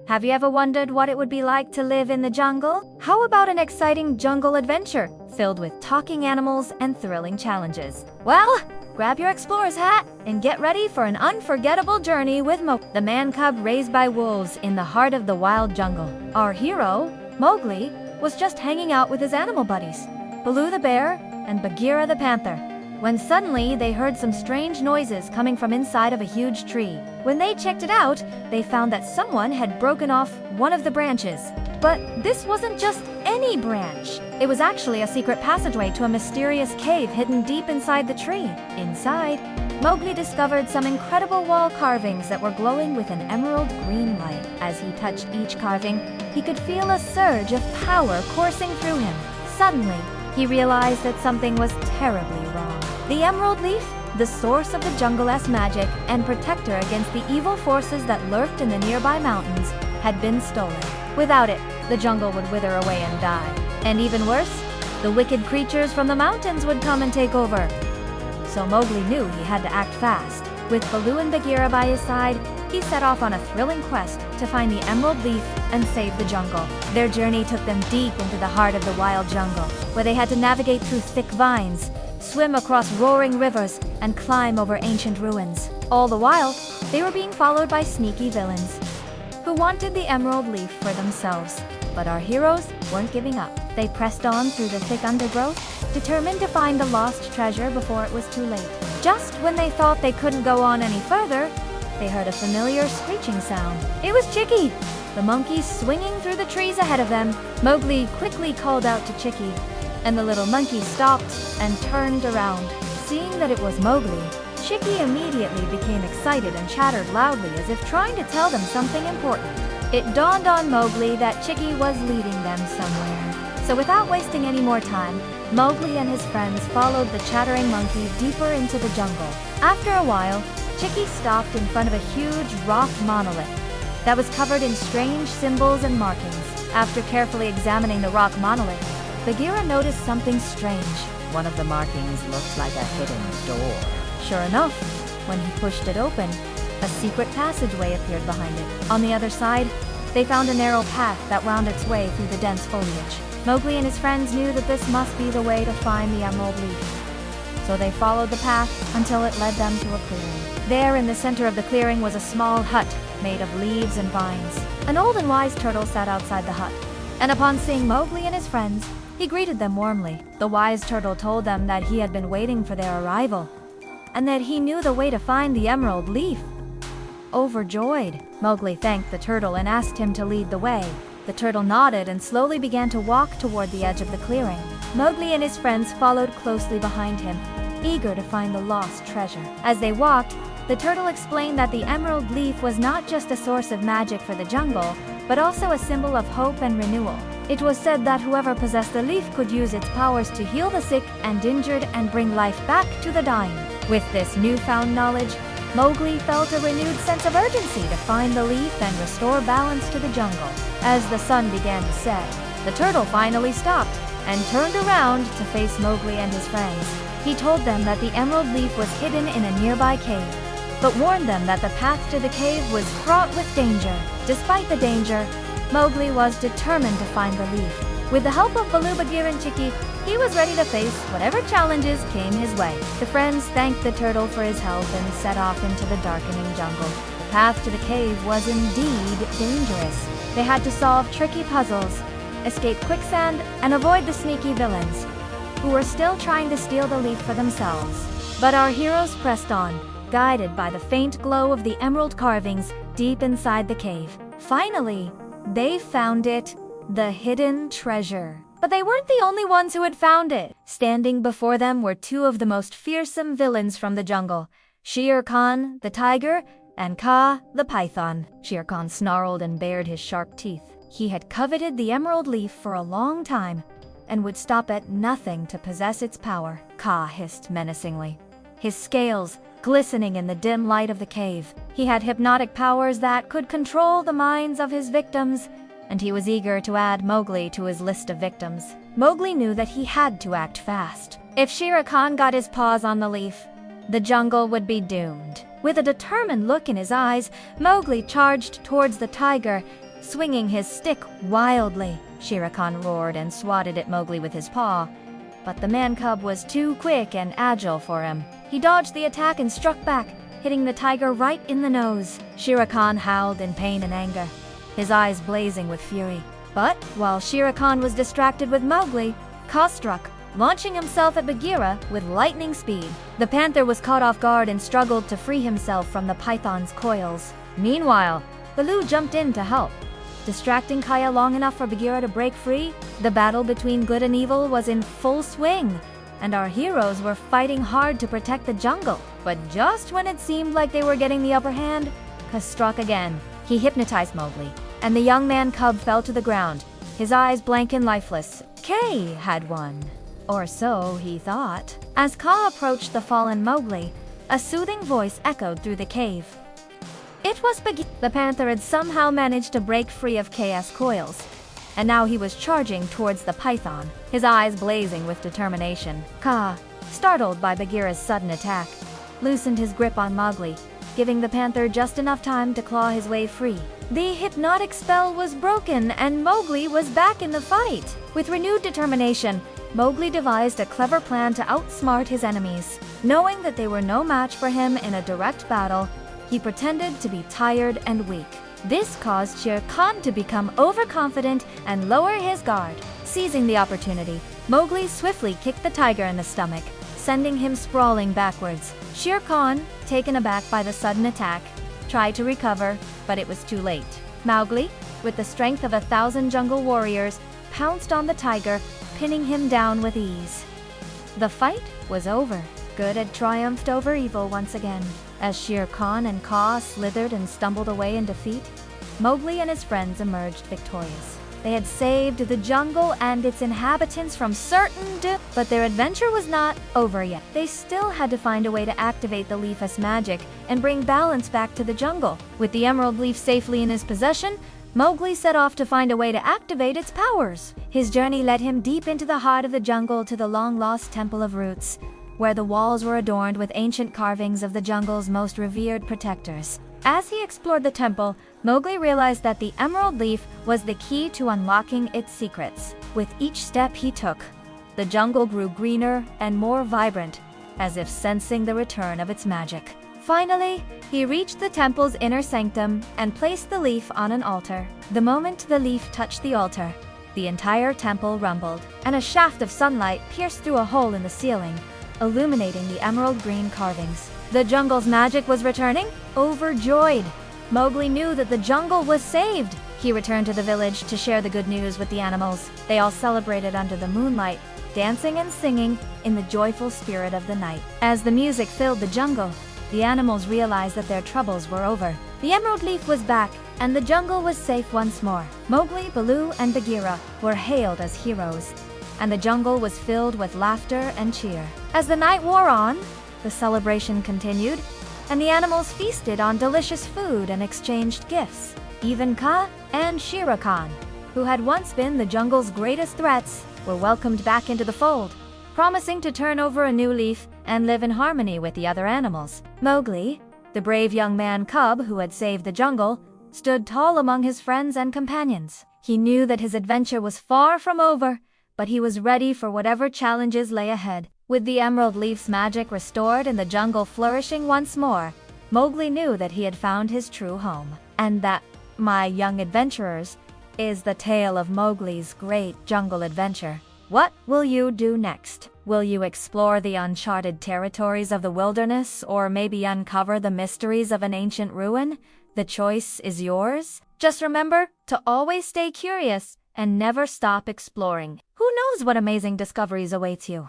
Have you ever wondered what it would be like to live in the jungle? How about an exciting jungle adventure filled with talking animals and thrilling challenges? Well, grab your explorer's hat and get ready for an unforgettable journey with Mowgli, the man cub raised by wolves in the heart of the wild jungle. Our hero, Mowgli, was just hanging out with his animal buddies, Baloo the bear and Bagheera the panther, when suddenly they heard some strange noises coming from inside of a huge tree. When they checked it out, they found that someone had broken off one of the branches. But this wasn't just any branch. It was actually a secret passageway to a mysterious cave hidden deep inside the tree. Inside, Mowgli discovered some incredible wall carvings that were glowing with an emerald green light. As he touched each carving, he could feel a surge of power coursing through him. Suddenly, he realized that something was terribly wrong. The emerald leaf, the source of the jungle's magic and protector against the evil forces that lurked in the nearby mountains, had been stolen. Without it, the jungle would wither away and die. And even worse, the wicked creatures from the mountains would come and take over. So Mowgli knew he had to act fast. With Baloo and Bagheera by his side, he set off on a thrilling quest to find the emerald leaf and save the jungle. Their journey took them deep into the heart of the wild jungle, where they had to navigate through thick vines, swim across roaring rivers, and climb over ancient ruins. All the while, they were being followed by sneaky villains who wanted the emerald leaf for themselves. But our heroes weren't giving up. They pressed on through the thick undergrowth, determined to find the lost treasure before it was too late. Just when they thought they couldn't go on any further, they heard a familiar screeching sound. It was Chikki, the monkey swinging through the trees ahead of them. Mowgli quickly called out to Chikki, and the little monkey stopped and turned around. Seeing that it was Mowgli, Chikki immediately became excited and chattered loudly as if trying to tell them something important. It dawned on Mowgli that Chikki was leading them somewhere. So without wasting any more time, Mowgli and his friends followed the chattering monkey deeper into the jungle. After a while, Chikki stopped in front of a huge rock monolith that was covered in strange symbols and markings. After carefully examining the rock monolith, Bagheera noticed something strange. One of the markings looked like a hidden door. Sure enough, when he pushed it open, a secret passageway appeared behind it. On the other side, they found a narrow path that wound its way through the dense foliage. Mowgli and his friends knew that this must be the way to find the emerald leaf. So they followed the path until it led them to a clearing. There in the center of the clearing was a small hut made of leaves and vines. An old and wise turtle sat outside the hut, and upon seeing Mowgli and his friends, he greeted them warmly. The wise turtle told them that he had been waiting for their arrival, and that he knew the way to find the emerald leaf. Overjoyed, Mowgli thanked the turtle and asked him to lead the way. The turtle nodded and slowly began to walk toward the edge of the clearing. Mowgli and his friends followed closely behind him, eager to find the lost treasure. As they walked, the turtle explained that the emerald leaf was not just a source of magic for the jungle, but also a symbol of hope and renewal. It was said that whoever possessed the leaf could use its powers to heal the sick and injured and bring life back to the dying. With this newfound knowledge, Mowgli felt a renewed sense of urgency to find the leaf and restore balance to the jungle. As the sun began to set, the turtle finally stopped and turned around to face Mowgli and his friends. He told them that the emerald leaf was hidden in a nearby cave, but warned them that the path to the cave was fraught with danger. Despite the danger, Mowgli was determined to find the leaf. With the help of Baloo, Bagheera, and Chikki, he was ready to face whatever challenges came his way. The friends thanked the turtle for his help and set off into the darkening jungle. The path to the cave was indeed dangerous. They had to solve tricky puzzles, escape quicksand, and avoid the sneaky villains, who were still trying to steal the leaf for themselves. But our heroes pressed on, guided by the faint glow of the emerald carvings deep inside the cave. Finally, they found it, the hidden treasure. But they weren't the only ones who had found it. Standing before them were two of the most fearsome villains from the jungle, Shere Khan, the tiger, and Kaa, the python. Shere Khan snarled and bared his sharp teeth. He had coveted the emerald leaf for a long time and would stop at nothing to possess its power. Kaa hissed menacingly, his scales glistening in the dim light of the cave. He had hypnotic powers that could control the minds of his victims, and he was eager to add Mowgli to his list of victims. Mowgli knew that he had to act fast. If Shere Khan got his paws on the leaf, the jungle would be doomed. With a determined look in his eyes, Mowgli charged towards the tiger, swinging his stick wildly. Shere Khan roared and swatted at Mowgli with his paw, but the man-cub was too quick and agile for him. He dodged the attack and struck back, hitting the tiger right in the nose. Shere Khan howled in pain and anger, his eyes blazing with fury. But while Shere Khan was distracted with Mowgli, Kaa struck, launching himself at Bagheera with lightning speed. The panther was caught off guard and struggled to free himself from the python's coils. Meanwhile, Baloo jumped in to help, distracting Kaya long enough for Bagheera to break free. The battle between good and evil was in full swing, and our heroes were fighting hard to protect the jungle. But just when it seemed like they were getting the upper hand, Kaa struck again. He hypnotized Mowgli, and the young man-cub fell to the ground, his eyes blank and lifeless. Kay had won. Or so he thought. As Kaa approached the fallen Mowgli, a soothing voice echoed through the cave. It was Bagheera. The panther had somehow managed to break free of K's coils, and now he was charging towards the python, his eyes blazing with determination. Kaa, startled by Bagheera's sudden attack, loosened his grip on Mowgli, giving the panther just enough time to claw his way free. The hypnotic spell was broken, and Mowgli was back in the fight. With renewed determination, Mowgli devised a clever plan to outsmart his enemies. Knowing that they were no match for him in a direct battle, he pretended to be tired and weak. This caused Shere Khan to become overconfident and lower his guard. Seizing the opportunity, Mowgli swiftly kicked the tiger in the stomach, sending him sprawling backwards. Shere Khan, taken aback by the sudden attack, tried to recover, but it was too late. Mowgli, with the strength of 1,000 jungle warriors, pounced on the tiger, pinning him down with ease. The fight was over. Good had triumphed over evil once again. As Shere Khan and Kaa slithered and stumbled away in defeat, Mowgli and his friends emerged victorious. They had saved the jungle and its inhabitants from certain doom, but their adventure was not over yet. They still had to find a way to activate the leaf as magic and bring balance back to the jungle. With the emerald leaf safely in his possession, Mowgli set off to find a way to activate its powers. His journey led him deep into the heart of the jungle to the long-lost Temple of Roots, where the walls were adorned with ancient carvings of the jungle's most revered protectors. As he explored the temple, Mowgli realized that the emerald leaf was the key to unlocking its secrets. With each step he took, the jungle grew greener and more vibrant, as if sensing the return of its magic. Finally, he reached the temple's inner sanctum and placed the leaf on an altar. The moment the leaf touched the altar, the entire temple rumbled, and a shaft of sunlight pierced through a hole in the ceiling, illuminating the emerald green carvings. The jungle's magic was returning. Overjoyed, Mowgli knew that the jungle was saved. He returned to the village to share the good news with the animals. They all celebrated under the moonlight, dancing and singing in the joyful spirit of the night. As the music filled the jungle, the animals realized that their troubles were over. The emerald leaf was back, and the jungle was safe once more. Mowgli, Baloo, and Bagheera were hailed as heroes, and the jungle was filled with laughter and cheer. As the night wore on, the celebration continued, and the animals feasted on delicious food and exchanged gifts. Even Kaa and Shere Khan, who had once been the jungle's greatest threats, were welcomed back into the fold, promising to turn over a new leaf and live in harmony with the other animals. Mowgli, the brave young man-cub who had saved the jungle, stood tall among his friends and companions. He knew that his adventure was far from over, but he was ready for whatever challenges lay ahead. With the emerald leaf's magic restored and the jungle flourishing once more, Mowgli knew that he had found his true home. And that, my young adventurers, is the tale of Mowgli's great jungle adventure. What will you do next? Will you explore the uncharted territories of the wilderness, or maybe uncover the mysteries of an ancient ruin? The choice is yours. Just remember to always stay curious and never stop exploring. Who knows what amazing discoveries awaits you?